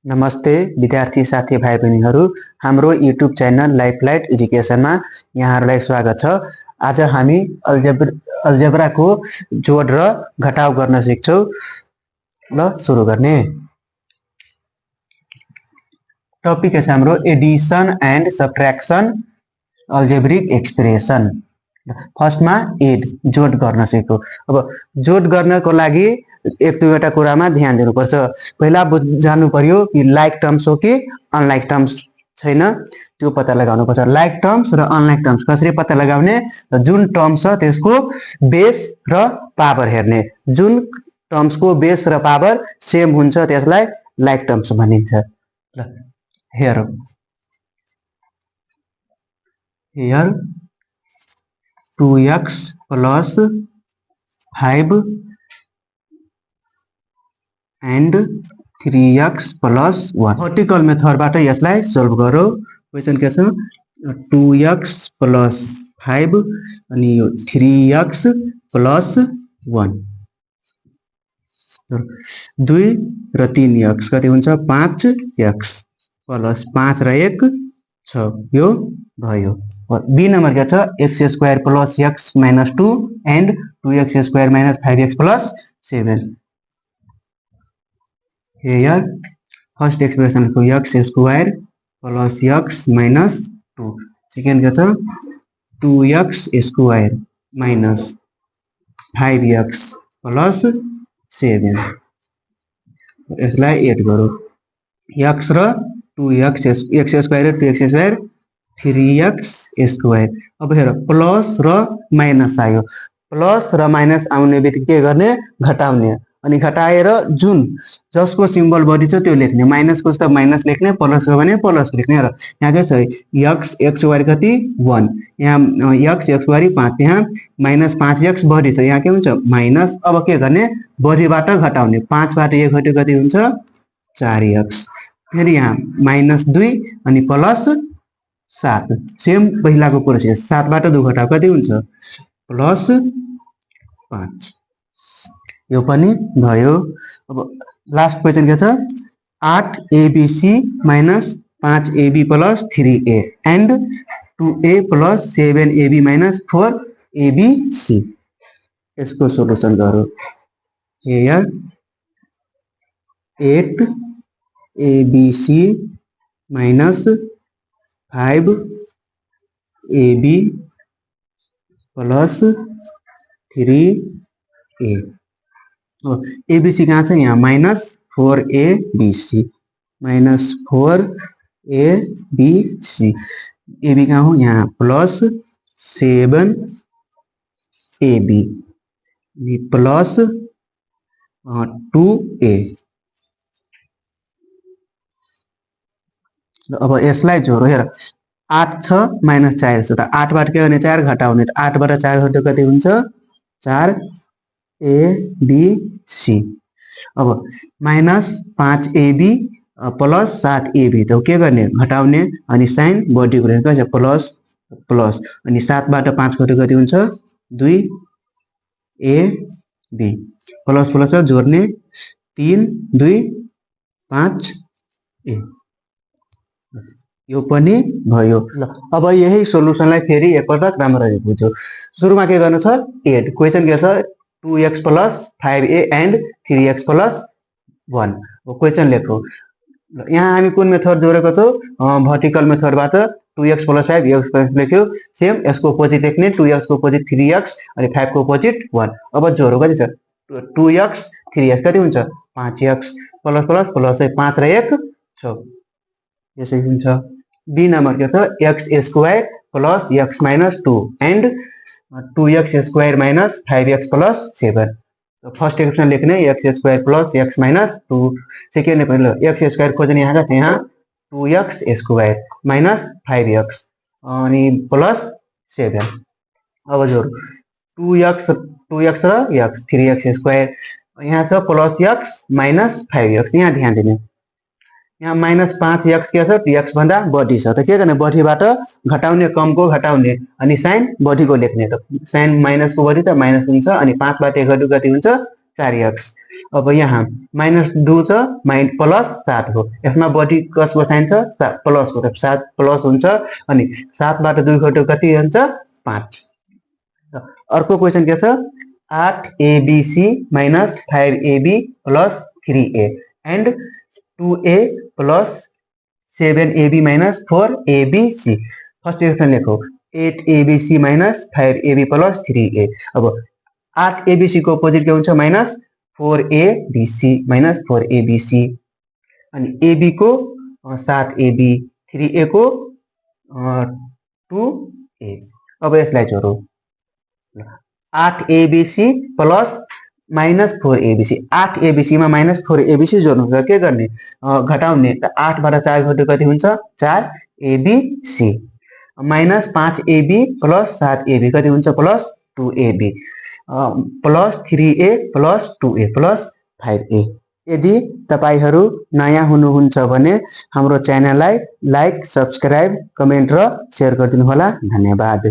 नमस्ते विद्यार्थी साथी भाइ बहिनीहरू, हाम्रो युट्युब च्यानल लाइफलाइट एजुकेसनमा यहाँहरूलाई स्वागत छ। आज हामी अल्जेब्राको जोड र घटाउ गर्न सिक्छौँ। ल सुरु गर्ने। टपिक छ हाम्रो Edison and subtraction algebraic expression. फर्स्टमा एड जोड गर्न सिक्यो। अब जोड गर्नको लागि एक दुईवटा कुरामा ध्यान दिनुपर्छ। पहिला जान्नु पर्यो कि लाइक टर्म्स हो कि अनलाइक टर्म्स छैन, त्यो पत्ता लगाउनु पर्छ। लाइक टर्म्स र अनलाइक टर्म्स कसरी पत्ता लगाउने? जुन टर्म्स छ त्यसको बेस र पावर हेर्ने। जुन टर्म्सको बेस र पावर सेम हुन्छ त्यसलाई लाइक टर्म्स भनिन्छ। हेर here 2x plus 5 and 3x plus 1 vertical मेथडबाट यसलाई सोल्भ गरौँ। क्वेसन के छ? 2x plus 5 अनि 3x plus 1 2 र 3x कति हुन्छ? 5x प्लस 5 र 1 6 यो भयो। बी नंबर क्या छ? x square plus x minus 2 and 2x square minus 5x plus 7। here first expression को x square plus x minus 2, second क्या छ? 2x square minus 5x plus 7। यसलाई एड करो। x र 2x x square 2x square 3x square. अब हेर plus र minus आयो। प्लस र माइनस आउने बित्तिकै के गर्ने? घटाउने। अनि घटाएर जुन जसको सिम्बल बढी छ त्यो लेख्ने। माइनस को त माइनस लेख्ने, प्लस को भने प्लस लेख्ने। र यहाँ के छ? x स्क्वायर कति? 1। यहाँ x स्क्वायर 5, यहाँ माइनस 5x बढी छ, यहाँ के हुन्छ? माइनस। अब के गर्ने? बढीबाट घटाउने। 5 बाट 1 घट्यो कति हुन्छ? 4x। फेरि यहाँ माइनस 2 अनि प्लस 7, सेम पहिलाको प्रोसेस। 7 बाट 2 घटाउ कति हुन्छ? प्लस 5। यो पनि भयो। अब लास्ट क्वेसन के छ? 8abc minus 5ab plus 3a and 2a plus 7ab minus 4abc। इसको सोल्यूशन करो। here 8abc minus 5ab plus 3a। abc कहाँ छ? यहाँ minus 4abc minus 4abc। ab कहाँ हो? यहाँ प्लस 7ab प्लस 2a। अब यसलाई जोडो। हेर 8 छ माइनस 4 छ, त 8 बाट के गर्ने? 4 घटाउने। 8 बाट 4 घट्यो कति हुन्छ? 4abc। अब माइनस 5ab प्लस 7ab, त के गर्ने? घटाउने। अनि साइन बढी गर्ने कति छ? Plus plus. अनि 7 बाट 5 घट्यो कति हुन्छ? 2ab प्लस प्लस जोड्ने। 3 2 5a। यो पनि भयो। ल अब यही सोल्युसनलाई फेरि एकपटक राम्ररी बुझ्यो। सुरुमा के गर्नु छ? एड। क्वेसन के छ? 2x plus 5a and 3x plus 1। Question लेखो। यहाँ हामी कुन मेथड जोडेको छौँ? भर्टिकल मेथडबाट 2x प्लस 5 x लेख्यो। सेम यसको अपोजिट लेख्ने। 2x को अपोजिट 3x अनि 5 को अपोजिट 1। अब जोडो कति छ? 2x 3x कति हुन्छ? 5x प्लस प्लस प्लस 5 र 1 6। यसै हुन्छ। बी नंबर के छ? x square plus x minus 2 and 2x square minus 5x plus 7। First expression लेख्ने x square plus x minus 2। Second पहिलो x स्क्वायर खोज्ने। यहाँ का यहाँ 2x स्क्वायर माइनस 5x अनि प्लस 7। अब जोड 2x र x 3x स्क्वायर। यहाँ छ प्लस x माइनस 5x। यहाँ ध्यान दिने। यहाँ माइनस 5x के छ? 2x भन्दा बढी छ, त के गर्ने? बढीबाट घटाउने, कमको घटाउने अनि साइन बढीको लेख्ने। त साइन माइनस को बढी त माइनस हुन्छ। अनि 5 बाट 1 घट्यो कति हुन्छ? 4x। अब यहाँ -2 छ +7 हो, यसमा बढी कस बसाइन्छ प्लस हो, 7 प्लस हुन्छ अनि 7 बाट 2 घट्यो कति हुन्छ 5। अर्को क्वेसन के छ 8abc - 5ab + 3a and 2a + 7ab - 4abc। First equation लेखो 8abc - 5ab + 3a। अब 8abc को अपोजिट के हुन्छ -4abc - 4abc अनि ab को 7ab, 3a को 2a। अब यसलाई जोडौ 8abc + -4abc, 8abc मा -4abc जोड्नु छ के गर्ने घटाउने 8 बाट 4 घट्यो कति हुन्छ 4abc -5ab + 7ab कति हुन्छ +2ab +3a + 2a + 5a। यदि तपाईहरु नयाँ हुनुहुन्छ भने हाम्रो च्यानललाई लाइक, सब्स्क्राइब, कमेन्ट र शेयर गरिदिनु होला। धन्यवाद।